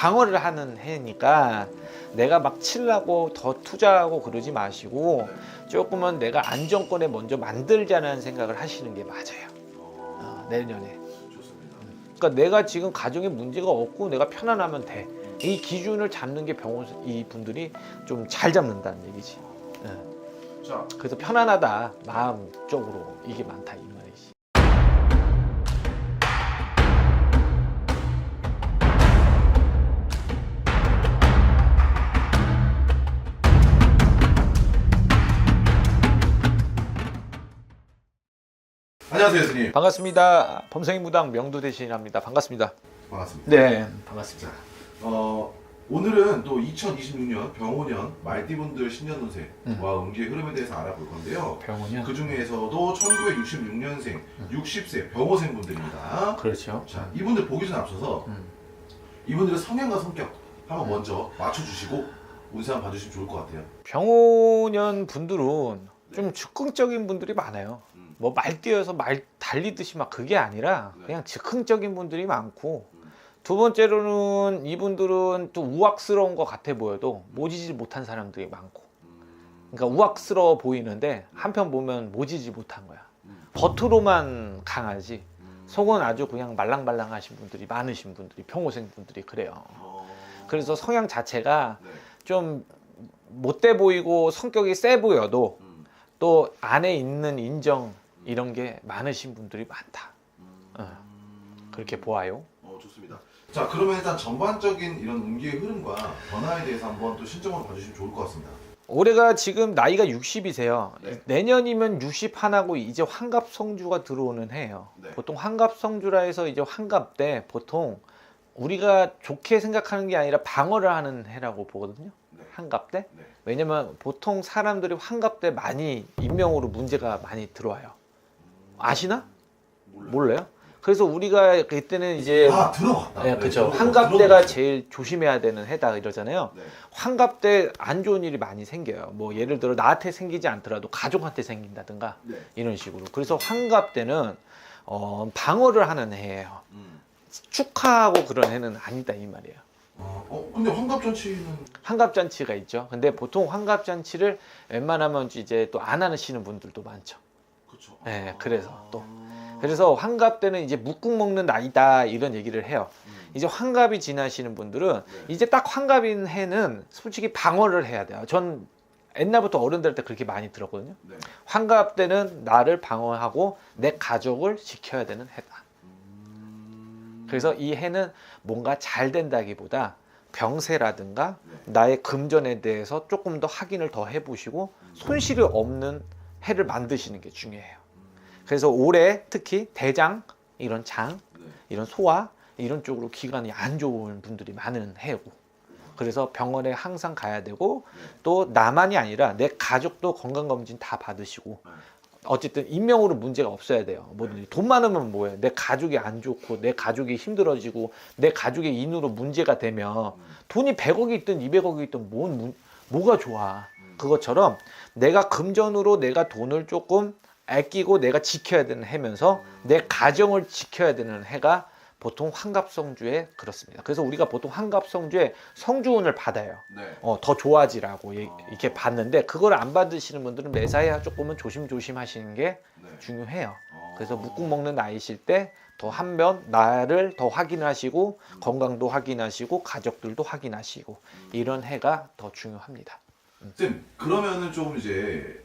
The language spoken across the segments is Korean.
방어를 하는 해니까 내가 막 치려고 더 투자하고 그러지 마시고 조금은 내가 안정권에 먼저 만들자는 생각을 하시는 게 맞아요. 내년에. 좋습니다. 그러니까 내가 지금 가정에 문제가 없고 내가 편안하면 돼. 이 기준을 잡는 게 병원 이 분들이 좀 잘 잡는다는 얘기지. 자, 그래서 편안하다 마음적으로 이게 많다 이 말이지. 안녕하세요, 스님. 반갑습니다. 범생이 무당 명도 대신합니다. 반갑습니다. 반갑습니다. 네, 반갑습니다. 오늘은 또 2026년 병호년 말띠분들 신년운세와 운기의 흐름에 대해서 알아볼 건데요. 병원이요? 그 중에서도 1966년생 60세 병호생 분들입니다. 그렇죠. 자, 이분들 보기 전에 앞서서 이분들의 성향과 성격 한번 먼저 맞춰주시고 운세 한번 봐주시면 좋을 것 같아요. 병호년 분들은 좀 즉흥적인 분들이 많아요. 뭐 말뛰어서 말 달리듯이 막 그게 아니라 그냥 즉흥적인 분들이 많고, 두 번째로는 이분들은 또 우악스러운 것 같아 보여도 모지지 못한 사람들이 많고, 그러니까 우악스러워 보이는데 한편 보면 모지지 못한 거야. 겉으로만 강하지 속은 아주 그냥 말랑말랑하신 분들이 많으신 분들이 병호생 분들이 그래요. 그래서 성향 자체가 좀 못돼 보이고 성격이 세 보여도 또 안에 있는 인정 이런 게 많으신 분들이 많다. 그렇게 보아요. 좋습니다. 자, 그러면 일단 전반적인 이런 운기의 흐름과 변화에 대해서 한번 또 신점으로 봐주시면 좋을 것 같습니다. 올해가 지금 나이가 60이세요. 네. 내년이면 60 하나고 이제 환갑성주가 들어오는 해예요. 네. 보통 환갑성주라 해서 이제 환갑 때 보통 우리가 좋게 생각하는 게 아니라 방어를 하는 해라고 보거든요. 네. 환갑 때. 네. 왜냐면 보통 사람들이 환갑 때 많이 인명으로 문제가 많이 들어와요. 아시나? 몰라요? 그래서 우리가 그때는 이제 들어봤다. 네, 그렇죠. 환갑 때가 제일 조심해야 되는 해다 이러잖아요. 네. 환갑 때 안 좋은 일이 많이 생겨요. 뭐 예를 들어 나한테 생기지 않더라도 가족한테 생긴다든가 네. 이런 식으로. 그래서 환갑 때는 방어를 하는 해예요. 축하하고 그런 해는 아니다 이 말이에요. 근데 환갑잔치는 환갑잔치가 있죠. 근데 보통 환갑잔치를 웬만하면 이제 또 안 하시는 분들도 많죠. 그렇죠. 네, 그래서 환갑 때는 이제 묵국 먹는 나이다 이런 얘기를 해요. 이제 환갑이 지나시는 분들은 이제 딱 환갑인 해는 솔직히 방어를 해야 돼요. 전 옛날부터 어른들 때 그렇게 많이 들었거든요. 네. 환갑 때는 나를 방어하고 내 가족을 지켜야 되는 해다. 그래서 이 해는 뭔가 잘 된다기보다 병세라든가 나의 금전에 대해서 조금 더 확인을 더 해보시고 손실이 없는 해를 만드시는 게 중요해요. 그래서 올해 특히 대장, 이런 장, 이런 소화 이런 쪽으로 기관이 안 좋은 분들이 많은 해고, 그래서 병원에 항상 가야 되고 또 나만이 아니라 내 가족도 건강검진 다 받으시고, 어쨌든 인명으로 문제가 없어야 돼요. 뭐든지 돈 많으면 뭐예요? 내 가족이 안 좋고 내 가족이 힘들어지고 내 가족의 인으로 문제가 되면 돈이 100억이 있든 200억이 있든 뭐가 좋아. 그것처럼 내가 금전으로 내가 돈을 조금 아끼고 내가 지켜야 되는 해면서 내 가정을 지켜야 되는 해가 보통 환갑성주에 그렇습니다. 그래서 우리가 보통 환갑성주에 성주운을 받아요. 더 좋아지라고 이렇게 받는데, 그걸 안 받으시는 분들은 매사에 조금은 조심조심 하시는 게 중요해요. 그래서 묵국 먹는 나이실 때 더 한번 나를 더 확인하시고 건강도 확인하시고 가족들도 확인하시고 이런 해가 더 중요합니다. 쌤, 그러면은 좀 이제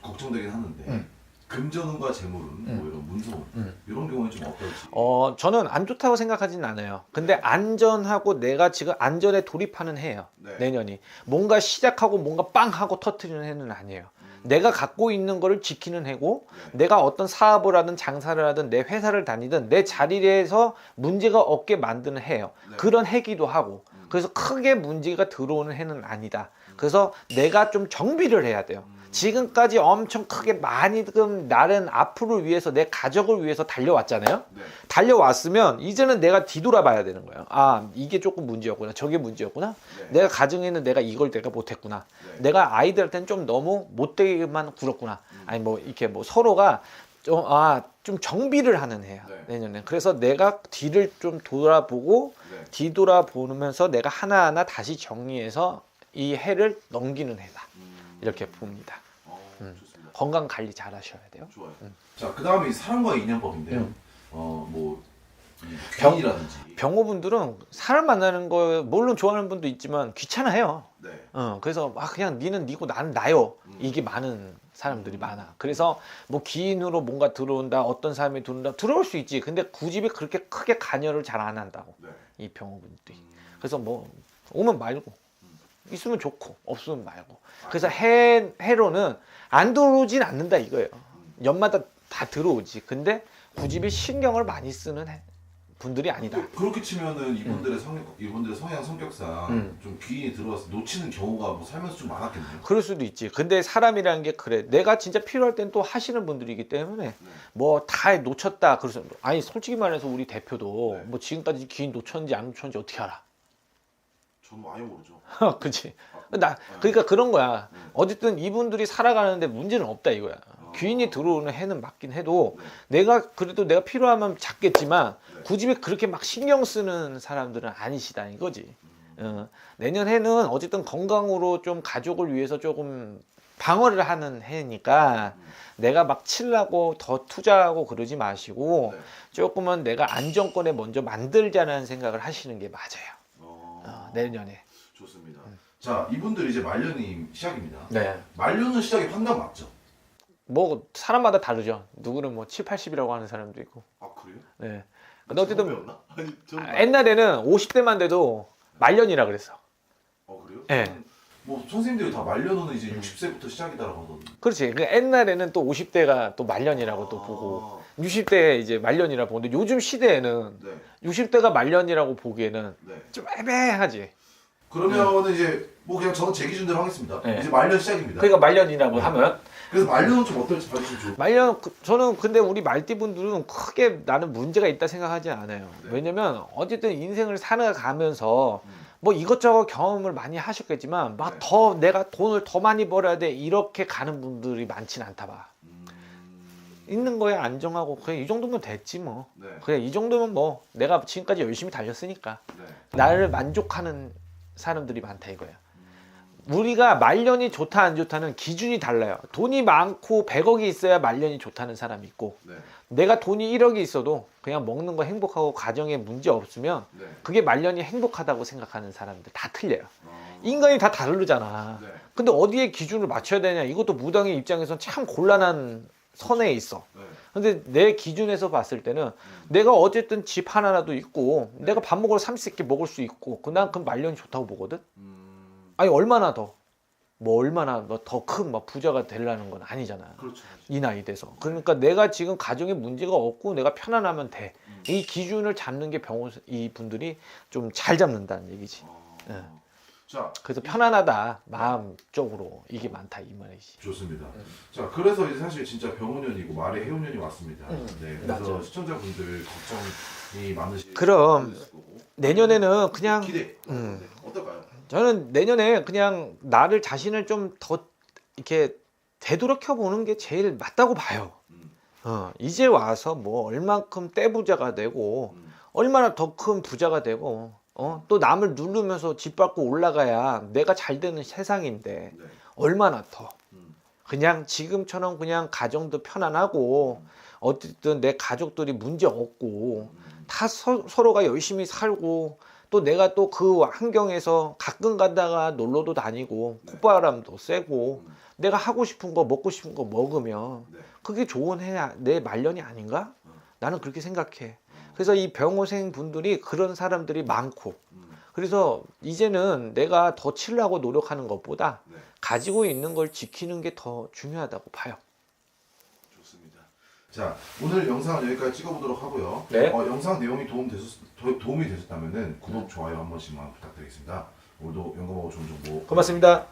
걱정되긴 하는데 금전운과 재물운, 뭐 이런 문서운 이런 경우는 좀 어떨지. 저는 안 좋다고 생각하진 않아요. 근데 안전하고 내가 지금 안전에 돌입하는 해예요. 내년이 뭔가 시작하고 뭔가 빵 하고 터트리는 해는 아니에요. 내가 갖고 있는 거를 지키는 해고, 내가 어떤 사업을 하든 장사를 하든 내 회사를 다니든 내 자리에서 문제가 없게 만드는 해예요. 그런 해기도 하고, 그래서 크게 문제가 들어오는 해는 아니다. 그래서 내가 좀 정비를 해야 돼요. 지금까지 엄청 크게 많이 나는 앞으로 위해서 내 가족을 위해서 달려왔잖아요. 달려왔으면 이제는 내가 뒤돌아봐야 되는 거예요. 아, 이게 조금 문제였구나, 저게 문제였구나. 내가 가정에는 내가 이걸 내가 못했구나. 내가 아이들한테는 좀 너무 못되게만 굴었구나. 아니 뭐 이렇게 뭐 서로가 좀 정비를 하는 해야 네. 내년에. 그래서 내가 뒤를 좀 돌아보고 네. 뒤돌아보면서 내가 하나하나 다시 정리해서 이 해를 넘기는 해다. 이렇게 봅니다. 좋습니다. 건강 관리 잘 하셔야 돼요. 좋아요. 자, 그 다음에 사람과의 인연법인데요. 뭐 병- 귀인이라든지. 병호분들은 사람 만나는 거 물론 좋아하는 분도 있지만 귀찮아해요. 네. 그래서 그냥 니는 니고 나는 나요. 이게 많은 사람들이 많아. 그래서 뭐 기인으로 뭔가 들어온다, 어떤 사람이 들어온다, 들어올 수 있지. 근데 굳이 그렇게 크게 관여를 잘 안 한다고. 네. 이 병호분들이. 그래서 뭐 오면 말고 있으면 좋고 없으면 말고. 그래서 해로는 안 들어오진 않는다 이거예요. 연마다 다 들어오지. 근데 굳이 신경을 많이 쓰는 분들이 아니다. 그렇게 치면은 이분들의 성향 성격상 좀 귀인이 들어와서 놓치는 경우가 뭐 살면서 좀 많았겠네요. 그럴 수도 있지. 근데 사람이라는 게 그래. 내가 진짜 필요할 땐 또 하시는 분들이기 때문에 뭐 다 놓쳤다. 그래서 아니 솔직히 말해서 우리 대표도 뭐 지금까지 기인 놓쳤는지 안 놓쳤는지 어떻게 알아? 저는 아예 모르죠. 그치? 그러니까 그런 거야. 어쨌든 이분들이 살아가는데 문제는 없다 이거야. 귀인이 들어오는 해는 맞긴 해도 내가 그래도 내가 필요하면 잡겠지만 굳이 그렇게 막 신경 쓰는 사람들은 아니시다 이거지. 내년 해는 어쨌든 건강으로 좀 가족을 위해서 조금 방어를 하는 해니까 내가 막 치려고 더 투자하고 그러지 마시고 조금은 내가 안정권에 먼저 만들자는 생각을 하시는 게 맞아요. 내년에. 좋습니다. 자, 이분들 이제 말년이 시작입니다. 네. 말년은 시작이 황당 맞죠? 뭐 사람마다 다르죠. 누구는 뭐 7, 80이라고 하는 사람도 있고. 아, 그래요? 네. 근데 어쨌든 배웠나? 아니, 저는 옛날에는 50대만 돼도 말년이라 그랬어. 그래요? 네. 저는 뭐 선생님들이 다 말년은 이제 60세부터 시작이다라고 하던데. 그렇지. 그 옛날에는 또 50대가 또 말년이라고 또 보고 60대 이제 말년이라 보는데 요즘 시대에는 네. 60대가 말년이라고 보기에는 네. 좀 애매하지. 그러면은 이제 뭐 그냥 저는 제 기준대로 하겠습니다. 네. 이제 말년 시작입니다. 그러니까 말년이라고 하면 그래서 말년은 좀 어떨지 봐주시면 좋을 것 말년 저는 근데 우리 말띠분들은 크게 나는 문제가 있다 생각하지 않아요. 네. 왜냐면 어쨌든 인생을 살아가면서 뭐 이것저것 경험을 많이 하셨겠지만 막 더 내가 돈을 더 많이 벌어야 돼 이렇게 가는 분들이 많진 않다 봐. 있는 거에 안정하고 그래 이 정도면 됐지 뭐. 네. 그래 이 정도면 뭐 내가 지금까지 열심히 달렸으니까 네. 나를 만족하는 사람들이 많다 이거야. 우리가 말년이 좋다 안 좋다는 기준이 달라요. 돈이 많고 100억이 있어야 말년이 좋다는 사람이 있고 네. 내가 돈이 1억이 있어도 그냥 먹는 거 행복하고 가정에 문제 없으면 네. 그게 말년이 행복하다고 생각하는 사람들 다 틀려요. 인간이 다 다르잖아. 네. 근데 어디에 기준을 맞춰야 되냐 이것도 무당의 입장에서는 참 곤란한 선에 있어. 네. 근데 내 기준에서 봤을 때는 내가 어쨌든 집 하나라도 있고 내가 밥 먹으러 30개 먹을 수 있고 난 그럼 말년이 좋다고 보거든. 아니 얼마나 더 얼마나 더 큰 부자가 되려는 건 아니잖아. 그렇죠. 이 나이 돼서. 그러니까 내가 지금 가정에 문제가 없고 내가 편안하면 돼. 이 기준을 잡는 게 이 분들이 좀 잘 잡는다는 얘기지. 네. 자, 그래서 편안하다 마음적으로 이게 많다 이 말이지. 좋습니다. 자, 그래서 이제 사실 진짜 병원년이고 말의 해운년이 왔습니다. 네, 그래서 맞아. 시청자분들 걱정이 많으실 그럼 거고. 내년에는 그냥 기대. 네, 어떨까요? 저는 내년에 그냥 나를 자신을 좀 더 이렇게 되돌아켜 보는 게 제일 맞다고 봐요. 이제 와서 뭐 얼만큼 떼부자가 되고 얼마나 더 큰 부자가 되고 또 남을 누르면서 짓밟고 올라가야 내가 잘 되는 세상인데 네. 얼마나 더 그냥 지금처럼 그냥 가정도 편안하고 어쨌든 내 가족들이 문제 없고 다 서로가 열심히 살고 또 내가 또 그 환경에서 가끔 가다가 놀러도 다니고 콧바람도 쐬고 내가 하고 싶은 거 먹고 싶은 거 먹으면 네. 그게 좋은 내 말년이 아닌가? 나는 그렇게 생각해. 그래서 이 병호생 분들이 그런 사람들이 많고 그래서 이제는 내가 더 치려고 노력하는 것보다 네. 가지고 있는 걸 지키는 게 더 중요하다고 봐요. 좋습니다. 자, 오늘 영상은 여기까지 찍어보도록 하고요. 네. 영상 내용이 도움이 되셨다면 구독, 좋아요 한 번씩만 부탁드리겠습니다. 오늘도 영감하고 좋은 정보 고맙습니다.